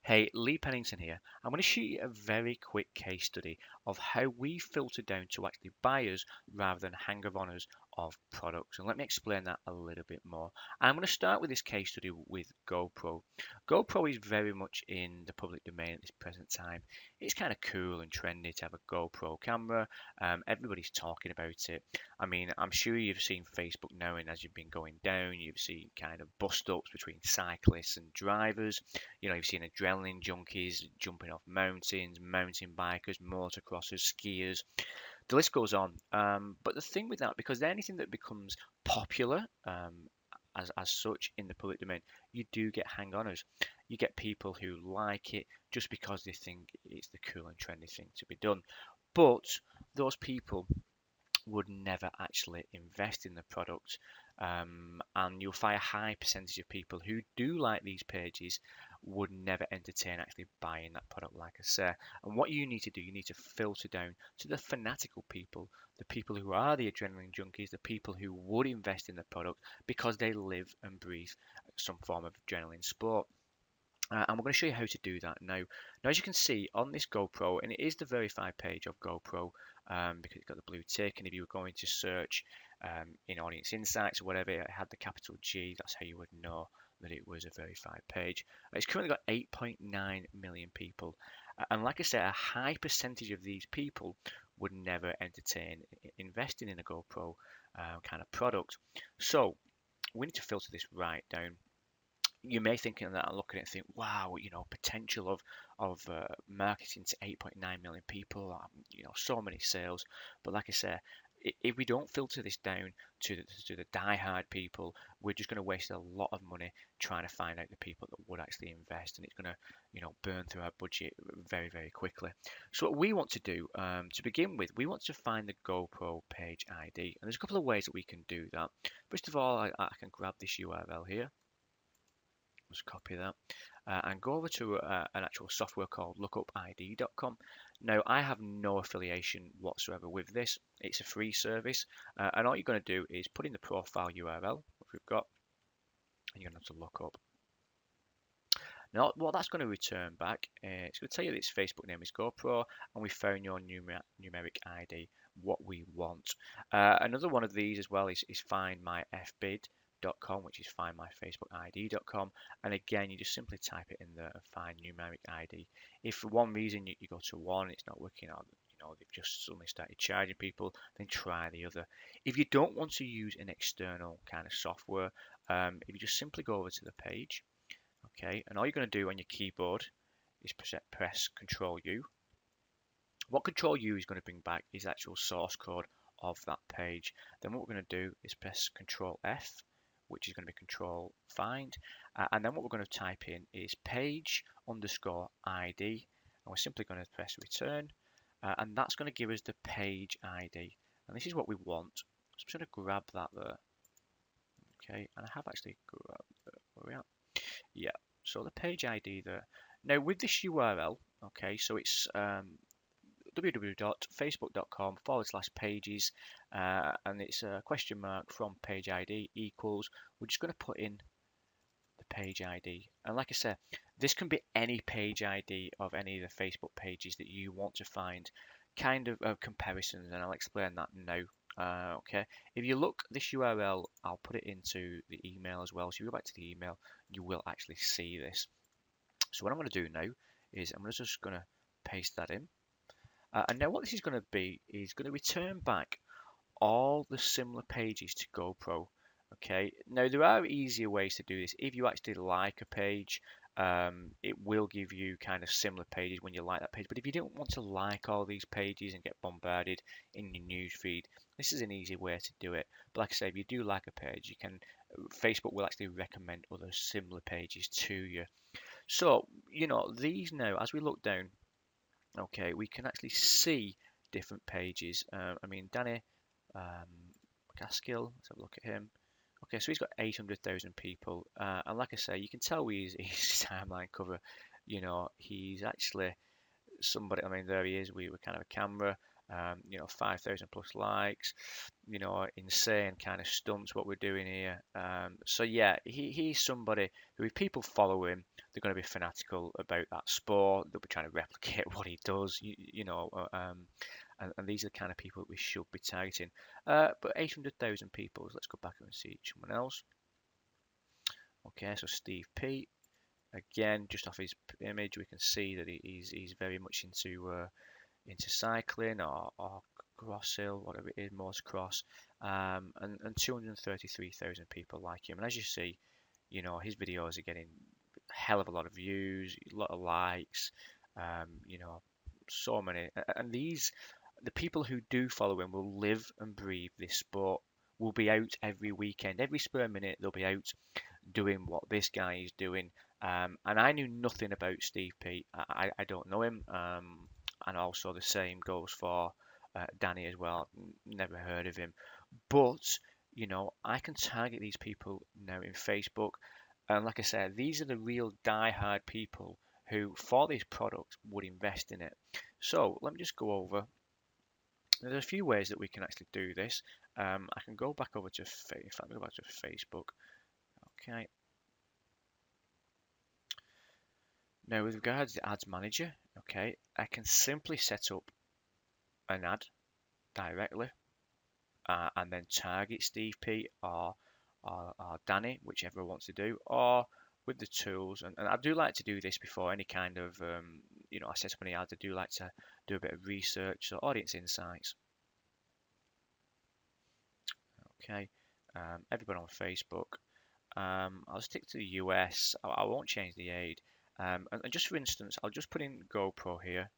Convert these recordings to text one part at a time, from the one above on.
Hey, Lee Pennington here. I'm going to shoot you a very quick case study of how we filter down to actually buyers rather than hanger-oners of products. And let me explain that a little bit more. I'm going to start with this case study with GoPro. GoPro is very much in the public domain at this present time. It's kind of cool and trendy to have a GoPro camera. Everybody's talking about it. I mean, I'm sure you've seen Facebook now, and as you've been going down, you've seen kind of bust-ups between cyclists and drivers. You've seen adrenaline junkies jumping off mountains, mountain bikers, motocrossers, skiers. The list goes on. But the thing with that, because anything that becomes popular as such in the public domain, you do get hang-oners. You get people who like it just because they think it's the cool and trendy thing to be done. But those people would never actually invest in the product. And you'll find a high percentage of people who do like these pages would never entertain actually buying that product, like I say. And what you need to do, you need to filter down to the fanatical people, the people who are the adrenaline junkies, the people who would invest in the product because they live and breathe some form of adrenaline sport. And we're going to show you how to do that now. Now, as you can see on this GoPro, and it is the verified page of GoPro because it's got the blue tick. And if you were going to search in Audience Insights or whatever, it had the capital G. That's how you would know that it was a verified page. It's currently got 8.9 million people. And like I said, a high percentage of these people would never entertain investing in a GoPro kind of product. So we need to filter this right down. You may think of that and look at it and think, wow, potential of marketing to 8.9 million people, so many sales. But like I say, if we don't filter this down to the die-hard people, we're just going to waste a lot of money trying to find out the people that would actually invest, and it's going to, burn through our budget very, very quickly. So what we want to do, to begin with, we want to find the GoPro page ID, and there's a couple of ways that we can do that. First of all, I can grab this URL here. Just copy that and go over to an actual software called lookupid.com. Now, I have no affiliation whatsoever with this. It's a free service, and all you're going to do is put in the profile URL, which we've got, and you're going to have to look up. Now, what that's going to return back, it's going to tell you that its Facebook name is GoPro, and we found your numeric ID, what we want. Another one of these as well is find my fbid.com, which is findmyfacebookid.com, and again you just simply type it in there and find numeric ID. If for one reason you go to one, it's not working out, they've just suddenly started charging people, then try the other. If you don't want to use an external kind of software, if you just simply go over to the page, okay, and all you're going to do on your keyboard is press Control U. What Control U is going to bring back is the actual source code of that page. Then what we're going to do is press Control F, which is going to be Control Find, and then what we're going to type in is page underscore ID, and we're simply going to press Return, and that's going to give us the page ID, and this is what we want. So I'm just going to grab that there, okay, and I have actually grabbed where we are. Yeah, so the page ID there. Now with this URL, okay, so it's www.facebook.com/pages, and it's a question mark from page ID equals. We're just going to put in the page ID, and like I said, this can be any page ID of any of the Facebook pages that you want to find kind of comparisons, and I'll explain that now. Okay, if you look this URL, I'll put it into the email as well. So you go back to the email, you will actually see this. So what I'm going to do now is I'm just going to paste that in. And now what this is going to be is going to return back all the similar pages to GoPro. Okay, now there are easier ways to do this. If you actually like a page, it will give you kind of similar pages when you like that page. But if you don't want to like all these pages and get bombarded in your news feed, this is an easy way to do it. But like I say, if you do like a page, you can Facebook will actually recommend other similar pages to you. So, these now, as we look down, okay, we can actually see different pages. I mean, Danny Gaskill, let's have a look at him. Okay, so he's got 800,000 people, and like I say, you can tell with his timeline cover, he's actually somebody. I mean, there he is. We were kind of a camera. You know, 5,000 plus likes, you know, insane kind of stunts what we're doing here. So yeah, he's somebody who, if people follow him, they're going to be fanatical about that sport. They'll be trying to replicate what he does, you know, and these are the kind of people that we should be targeting. But 800,000 people, let's go back and see someone else. Okay, so Steve P. Again, just off his image, we can see that he's very much into cycling or cross hill, whatever it is, motocross, and 233,000 people like him. And as you see, you know, his videos are getting a hell of a lot of views, a lot of likes, you know, so many. And the people who do follow him will live and breathe this sport. Will be out every weekend, every spare minute. They'll be out doing what this guy is doing. And I knew nothing about Steve P. I don't know him. And also the same goes for Danny as well. Never heard of him. But, you know, I can target these people now in Facebook. And like I said, these are the real die-hard people who, for this product, would invest in it. So let me just go over. There's a few ways that we can actually do this. I can go back over to Facebook. Let me go back to Facebook. Okay. Now, with regards to the ads manager, okay, I can simply set up an ad directly and then target Steve P or Danny, whichever wants to do, or with the tools. And I do like to do this before any kind of, you know, I set up any ads. I do like to do a bit of research, so audience insights. Okay, everybody on Facebook. I'll stick to the US. I won't change the aid. And just for instance, I'll just put in GoPro here.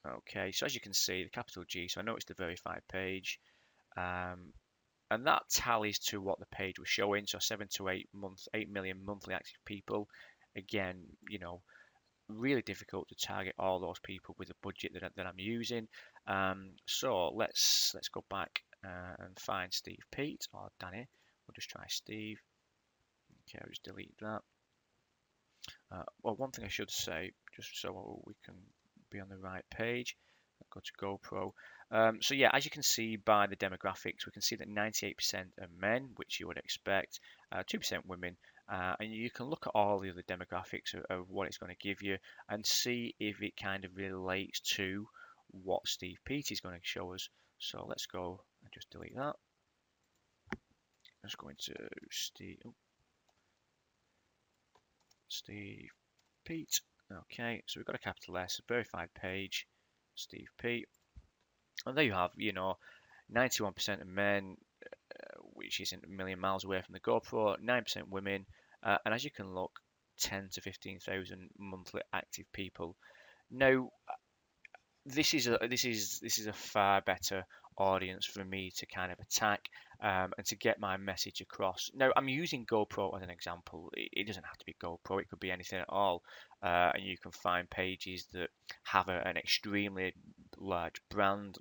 Okay, so as you can see, the capital G, so I know it's the verified page. Um, and that tallies to what the page was showing, so 8 million monthly active people. Again, you know, really difficult to target all those people with the budget that I'm using. So let's go back and find Steve Pete or Danny. We'll just try Steve. Okay, I'll just delete that. Well, one thing I should say, just so we can be on the right page, go to GoPro. So yeah, as you can see by the demographics, we can see that 98% are men, which you would expect, 2% women, and you can look at all the other demographics of what it's going to give you and see if it kind of relates to what Steve Pete is going to show us. So let's go and just delete that. Let's go into Steve Pete. Okay, so we've got a capital S, a verified page, Steve Pete. And there you have, you know, 91% of men, which isn't a million miles away from the GoPro, 9% women, and as you can look, 10 to 15,000 monthly active people. Now, this is a far better audience for me to kind of attack and to get my message across. Now, I'm using GoPro as an example. It doesn't have to be GoPro; it could be anything at all. And you can find pages that have an extremely large brand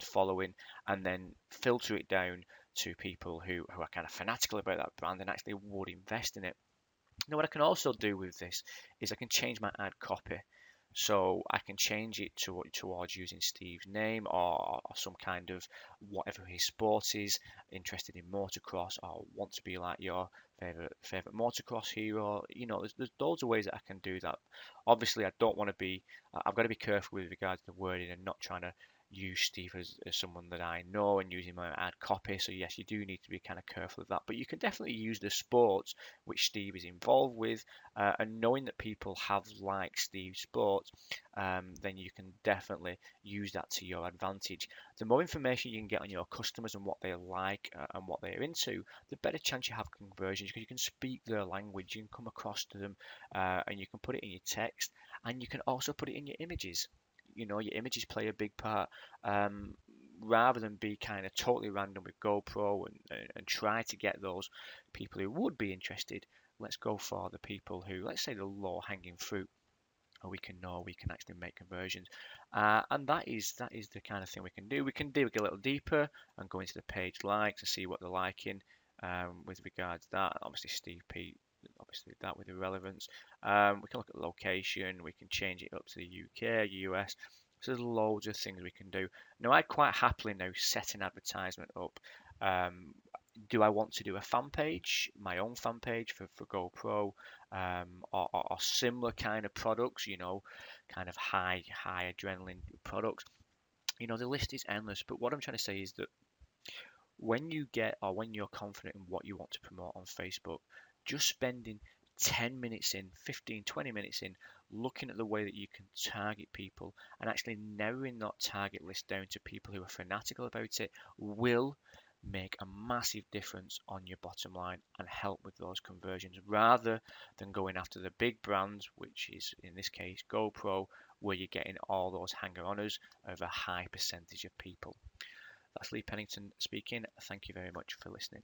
following, and then filter it down to people who are kind of fanatical about that brand and actually would invest in it. Now, what I can also do with this is I can change my ad copy. So I can change it towards using Steve's name or some kind of whatever his sport is, interested in motocross or want to be like your favorite motocross hero. You know, there's loads of ways that I can do that. Obviously, I don't want to be. I've got to be careful with regards to the wording and not trying to use Steve as someone that I know and using my ad copy. So yes, you do need to be kind of careful of that. But you can definitely use the sports which Steve is involved with, and knowing that people have liked Steve's sport, then you can definitely use that to your advantage. The more information you can get on your customers and what they like and what they're into, the better chance you have conversions because you can speak their language, you can come across to them, and you can put it in your text, and you can also put it in your images. You know, your images play a big part. Um, Rather than be kind of totally random with GoPro and try to get those people who would be interested, let's go for the people who, let's say, the low hanging fruit, or we can know we can actually make conversions. And that is the kind of thing we can do. We can dig a little deeper and go into the page likes and see what they're liking with regards to that. Obviously, Steve P. Obviously, that with the relevance. We can look at location. We can change it up to the UK, US. So there's loads of things we can do. Now, I'd quite happily now set an advertisement up. Um, do I want to do a fan page, my own fan page for GoPro, or similar kind of products, kind of high adrenaline products? The list is endless. But what I'm trying to say is that when you're confident in what you want to promote on Facebook, just spending 10 minutes in, 15, 20 minutes in, looking at the way that you can target people and actually narrowing that target list down to people who are fanatical about it will make a massive difference on your bottom line and help with those conversions rather than going after the big brands, which is in this case GoPro, where you're getting all those hanger oners of a high percentage of people. That's Lee Pennington speaking. Thank you very much for listening.